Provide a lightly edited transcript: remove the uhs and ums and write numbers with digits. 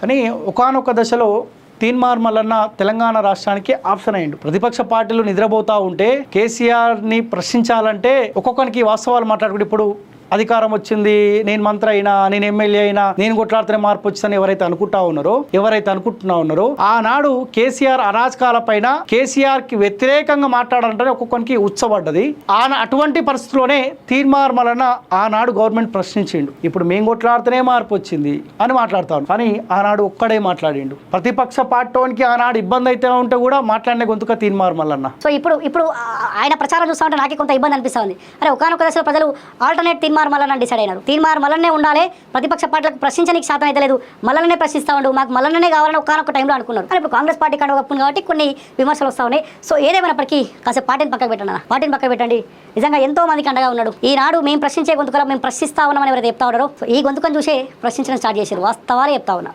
కానీ ఒకానొక దశలో తీన్మార్ మల్లన్న తెలంగాణ రాష్ట్రానికి ఆప్షన్ అయ్యిండు. ప్రతిపక్ష పార్టీలు నిద్రపోతూ ఉంటే కేసీఆర్ని ప్రశ్నించాలంటే ఒక్కొక్కరికి వాస్తవాలు మాట్లాడుకుంటే ఇప్పుడు అధికారం వచ్చింది, నేను మంత్రి అయినా, నేను ఎమ్మెల్యే అయినా, నేను కొట్లాడితేనే మార్పు వచ్చిందని ఎవరైతే అనుకుంటున్నా ఉన్నారో ఆనాడు కేసీఆర్ అరాజకాల పైన కేసీఆర్ కి వ్యతిరేకంగా మాట్లాడాలంటే ఒక్కొక్కరికి ఉచ్చబడ్డది. అటువంటి పరిస్థితుల్లోనే తీన్మార్ మల్లన్న ఆనాడు గవర్నమెంట్ ప్రశ్నించిండు. ఇప్పుడు మేము కొట్లాడితేనే మార్పు వచ్చింది అని మాట్లాడతాను, కానీ ఆనాడు ఒక్కడే మాట్లాడిండు. ప్రతిపక్ష పార్టీకి ఆనాడు ఇబ్బంది అయితే ఉంటే కూడా మాట్లాడిన గొంతుక తీన్మార్ మల్లన్న. సో ఇప్పుడు ఆయన ప్రచారం చూస్తా ఉంటే నాకే కొంత ఇబ్బంది అనిపిస్తుంది. అరే ఒకనొక దశలో ప్రజలు ఆల్టర్నేట్ తీన్మార్ మల్లన్న డిసైడ్ అయినారు. తీన్మార్ మల్లన్నే ఉండాలి, ప్రతిపక్ష పార్టీలకు ప్రశ్నించడానికి శాతం అయితే లేదు, మల్లన్నే ప్రశ్నిస్తా ఉండు, మాకు మల్లన్నే కావాలని ఒకనొక టైంలో అనుకున్నారు. కానీ ఇప్పుడు కాంగ్రెస్ పార్టీ కంటే కప్పుంది కాబట్టి కొన్ని విమర్శలు వస్తూ ఉన్నాయి. సో ఏదేమైనప్పటికీ కాసేపు పార్టీని పక్కకు పెట్టండి. నిజంగా ఎంతో మందికి అండగా ఉన్నాడు. ఈనాడు మేము ప్రశ్నించే గొంతుకలో మేము ప్రశ్నిస్తా ఉన్నామని ఎవరైతే చెప్తా ఉన్నారో ఈ గొంతుకను చూసే ప్రశ్నించడం స్టార్ట్ చేశారు. వాస్తవాలే చెప్తా ఉన్నా.